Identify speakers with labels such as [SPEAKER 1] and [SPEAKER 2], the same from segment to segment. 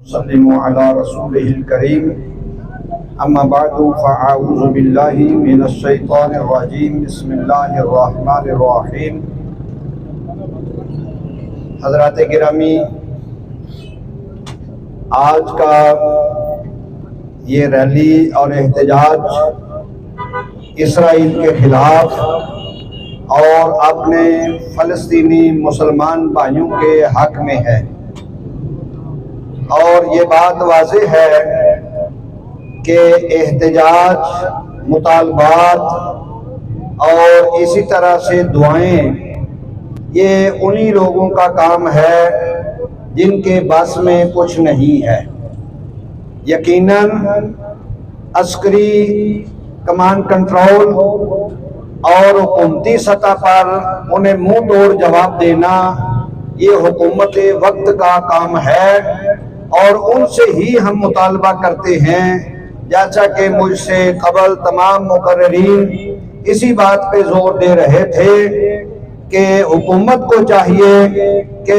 [SPEAKER 1] وسلموا على رسوله الكريم اما بعد فاعوذ بالله من الشیطان الرجیم بسم اللہ الرحمن الرحیم۔ حضرات گرامی، آج کا یہ ریلی اور احتجاج اسرائیل کے خلاف اور اپنے فلسطینی مسلمان بھائیوں کے حق میں ہے، اور یہ بات واضح ہے کہ احتجاج، مطالبات اور اسی طرح سے دعائیں یہ انہی لوگوں کا کام ہے جن کے بس میں کچھ نہیں ہے۔ یقیناً عسکری کمانڈ کنٹرول اور حکومتی سطح پر انہیں منہ توڑ جواب دینا یہ حکومت وقت کا کام ہے، اور ان سے ہی ہم مطالبہ کرتے ہیں، جیسا کہ مجھ سے قبل تمام مقررین اسی بات پہ زور دے رہے تھے کہ حکومت کو چاہیے کہ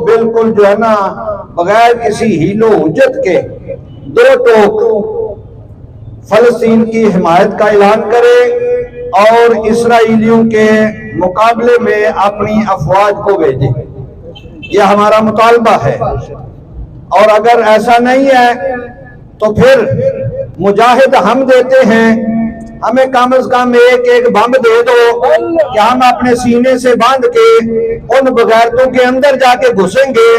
[SPEAKER 1] بالکل جو ہے نا بغیر کسی ہیلو حجت کے دو ٹوک فلسطین کی حمایت کا اعلان کرے اور اسرائیلیوں کے مقابلے میں اپنی افواج کو بھیجے۔ یہ ہمارا مطالبہ ہے، اور اگر ایسا نہیں ہے تو پھر مجاہد ہم دیتے ہیں، ہمیں کم از کم ایک بم دے دو کہ ہم اپنے سینے سے باندھ کے ان بغیرتوں کے اندر جا کے گھسیں گے،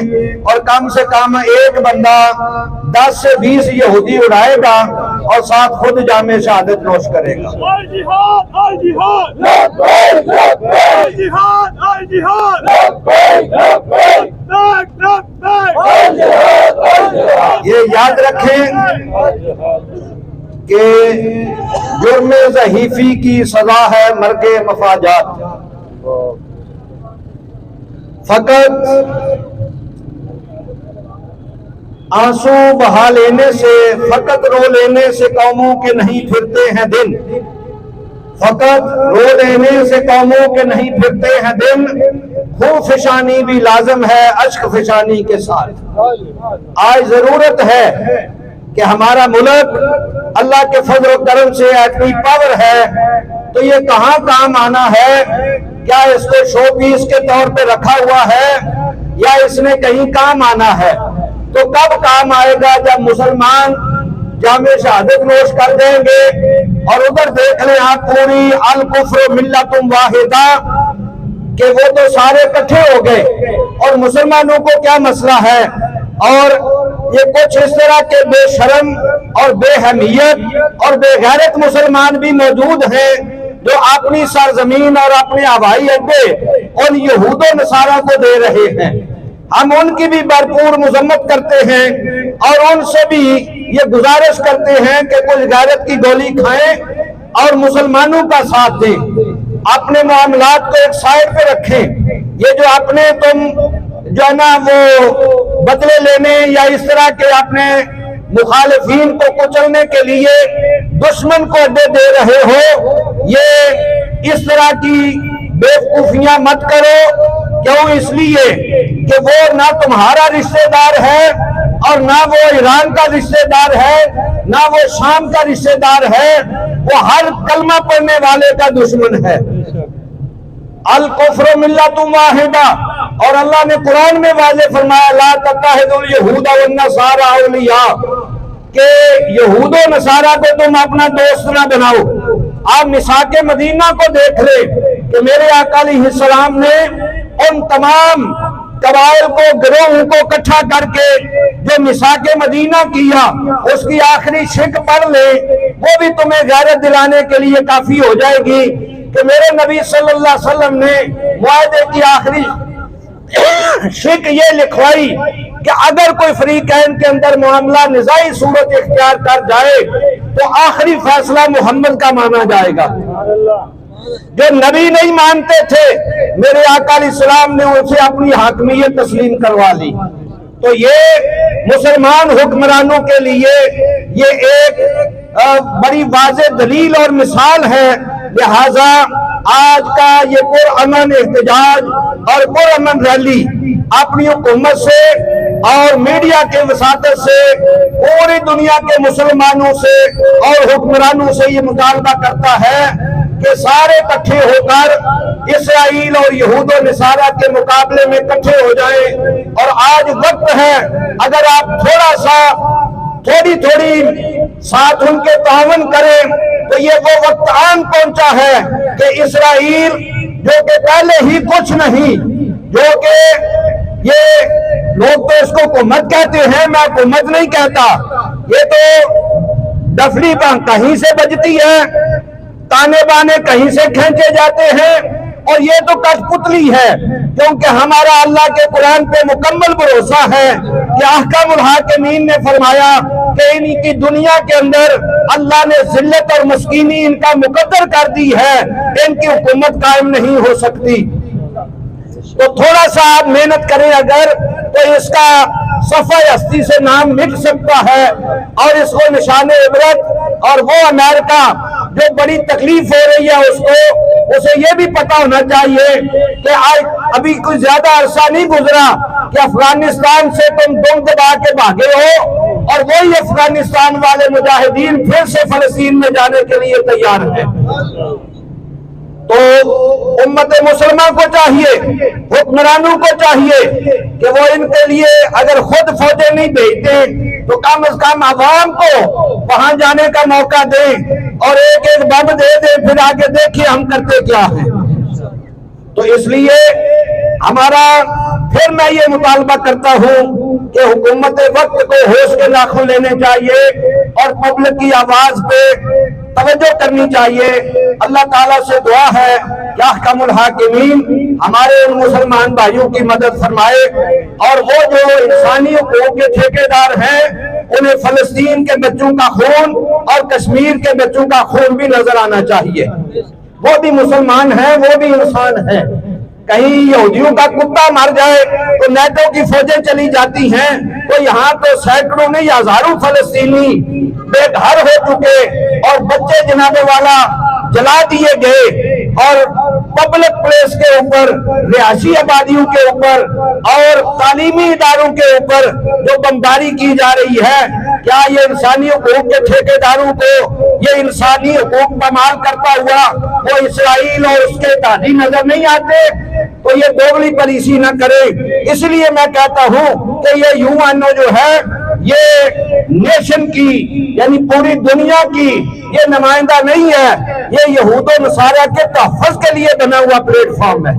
[SPEAKER 1] اور کم سے کم ایک بندہ 10 سے 20 یہودی اڑائے گا اور ساتھ خود جامع شہادت نوش کرے گا۔ یہ یاد رکھیں کہ جرم ضعیفی کی سزا ہے مرگ مفاجات۔ فقط آنسو بہا لینے سے، فقط رو لینے سے قوموں کے نہیں پھرتے ہیں دن، فقط رو لینے سے قوموں کے نہیں پھرتے ہیں دن، خون فشانی بھی لازم ہے اشک فشانی کے ساتھ۔ آج ضرورت ہے کہ ہمارا ملک اللہ کے فضل و کرم سے ایٹمی پاور ہے، تو یہ کہاں کام آنا ہے؟ کیا اس کو شو پیس کے طور پہ رکھا ہوا ہے، یا اس نے کہیں کام آنا ہے؟ تو کب کام آئے گا؟ جب مسلمان جامع شہادت نوش کر دیں گے، اور ادھر دیکھ لیں آپ پوری الکفر ملت واحدہ کہ وہ تو سارے اکٹھے ہو گئے، اور مسلمانوں کو کیا مسئلہ ہے؟ اور یہ کچھ اس طرح کے بے شرم اور بے حمیت اور بے غیرت مسلمان بھی موجود ہیں جو اپنی سرزمین اور اپنے آبائی اڈے ان یہود و نصارہ کو دے رہے ہیں۔ ہم ان کی بھی بھرپور مذمت کرتے ہیں، اور ان سے بھی یہ گزارش کرتے ہیں کہ کچھ غیرت کی گولی کھائیں اور مسلمانوں کا ساتھ دیں، اپنے معاملات کو ایک سائڈ پہ رکھیں۔ یہ جو اپنے تم جو ہے نا وہ بدلے لینے یا اس طرح کے اپنے مخالفین کو کچلنے کے لیے دشمن کو اڈے دے رہے ہو، یہ اس طرح کی بیوقوفیاں مت کرو۔ کیوں؟ اس لیے کہ وہ نہ تمہارا رشتہ دار ہے، اور نہ وہ ایران کا رشتہ دار ہے، نہ وہ شام کا رشتہ دار ہے، وہ ہر کلمہ پڑھنے والے کا دشمن ہے۔ الکفر ملت واحدہ، اور اللہ نے قرآن میں واضح فرمایا لا تتخذوا اليہود والنصارى اولیاء، کہ یہود و نصارہ کو تم اپنا دوست نہ بناؤ۔ آپ میثاق مدینہ کو دیکھ لیں کہ میرے آقا علیہ السلام نے ان تمام قبائل کو، گروہوں کو اکٹھا کر کے جو میثاق مدینہ کیا، اس کی آخری شک پڑھ لیں، وہ بھی تمہیں غیرت دلانے کے لیے کافی ہو جائے گی کہ میرے نبی صلی اللہ علیہ وسلم نے معاہدے کی آخری شک یہ لکھوائی کہ اگر کوئی فریقین کے اندر معاملہ نزاعی صورت اختیار کر جائے تو آخری فیصلہ محمد کا مانا جائے گا۔ جو نبی نہیں مانتے تھے، میرے آقا علیہ السلام نے ان سے اپنی حاکمیت تسلیم کروا لی۔ تو یہ مسلمان حکمرانوں کے لیے یہ ایک بڑی واضح دلیل اور مثال ہے۔ لہذا آج کا یہ پرامن احتجاج اور پرامن ریلی اپنی حکومت سے اور میڈیا کے وساطت سے پوری دنیا کے مسلمانوں سے اور حکمرانوں سے یہ مطالبہ کرتا ہے کہ سارے اکٹھے ہو کر اسرائیل اور یہود و نصارہ کے مقابلے میں اکٹھے ہو جائیں۔ اور آج وقت ہے، اگر آپ تھوڑی ساتھ ان کے تعاون کریں تو یہ وہ وقت آن پہنچا ہے کہ اسرائیل جو کہ پہلے ہی کچھ نہیں، جو کہ یہ لوگ تو اس کو حکومت کہتے ہیں، میں حکومت نہیں کہتا، یہ تو ڈفلی کہیں سے بجتی ہے، تانے بانے کہیں سے کھینچے جاتے ہیں، اور یہ تو کٹ پتلی ہے، کیونکہ ہمارا اللہ کے قرآن پہ مکمل بھروسہ ہے کہ احکام الحاکمین نے فرمایا کہ ان کی دنیا کے اندر اللہ نے ذلت اور مسکینی ان کا مقدر کر دی ہے، ان کی حکومت قائم نہیں ہو سکتی۔ تو تھوڑا سا آپ محنت کریں اگر، تو اس کا صفحہ ہستی سے نام مٹ سکتا ہے، اور اس کو نشان عبرت، اور وہ امریکہ جو بڑی تکلیف ہو رہی ہے اسے یہ بھی پتا ہونا چاہیے کہ ابھی کوئی زیادہ عرصہ نہیں گزرا کہ افغانستان سے تم دبا کے بھاگے ہو، اور وہی افغانستان والے مجاہدین پھر سے فلسطین میں جانے کے لیے تیار ہیں۔ تو امت مسلمہ کو چاہیے، حکمرانوں کو چاہیے کہ وہ ان کے لیے اگر خود فوجیں نہیں بھیجتے تو کم از کم عوام کو وہاں جانے کا موقع دیں، اور ایک بم دے دیں، پھر آگے دیکھیں ہم کرتے کیا ہیں۔ تو اس لیے پھر میں یہ مطالبہ کرتا ہوں کہ حکومت وقت کو ہوش کے ناخن لینے چاہیے، اور پبلک کی آواز پہ توجہ کرنی چاہیے۔ اللہ تعالیٰ سے دعا ہے کہ احکام الحاکمین ہمارے ان مسلمان بھائیوں کی مدد فرمائے، اور وہ جو انسانی حقوق کے ٹھیکیدار ہیں انہیں فلسطین کے بچوں کا خون اور کشمیر کے بچوں کا خون بھی نظر آنا چاہیے۔ وہ بھی مسلمان ہیں، وہ بھی انسان ہیں۔ کہیں یہودیوں کا کتا مر جائے تو نیٹو کی فوجیں چلی جاتی ہیں، تو یہاں تو سینکڑوں نہیں ہزاروں فلسطینی بے گھر ہو چکے، اور بچے جناب والا جلا دیے گئے، اور پبلک پلیس کے اوپر، رہائشی آبادیوں کے اوپر اور تعلیمی اداروں کے اوپر جو بمباری کی جا رہی ہے، کیا یہ انسانی حقوق کے ٹھیکیداروں کو یہ انسانی حقوق پامال کرتا ہوا وہ اسرائیل اور اس کے اتحادی نظر نہیں آتے؟ تو یہ دوغلی پالیسی نہ کرے۔ اس لیے میں کہتا ہوں کہ یہ یو این او جو ہے یہ نیشن کی یعنی پوری دنیا کی یہ نمائندہ نہیں ہے، یہ یہود و نصارہ کے تحفظ کے لیے بنا ہوا پلیٹ فارم ہے۔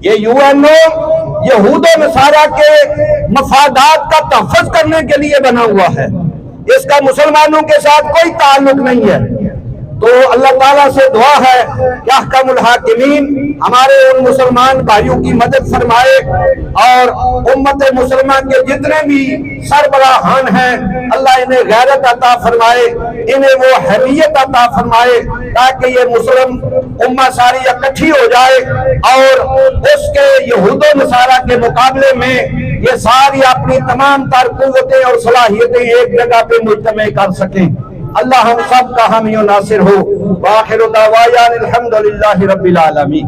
[SPEAKER 1] یہ یو این او یہود و نصارہ کے مفادات کا تحفظ کرنے کے لیے بنا ہوا ہے، اس کا مسلمانوں کے ساتھ کوئی تعلق نہیں ہے۔ تو اللہ تعالیٰ سے دعا ہے کہ احکام الحاکمین ہمارے ان مسلمان بھائیوں کی مدد فرمائے، اور امت مسلمہ کے جتنے بھی سربراہان ہیں اللہ انہیں غیرت عطا فرمائے، انہیں وہ حمیت عطا فرمائے، تاکہ یہ مسلم امہ ساری اکٹھی ہو جائے، اور اس کے یہود و نصارہ کے مقابلے میں یہ ساری اپنی تمام تر قوتیں اور صلاحیتیں ایک جگہ پہ مجتمع کر سکیں۔ اللہ ہم سب کا حامی و ناصر ہو۔ وآخر دعوانا الحمدللہ رب العالمین۔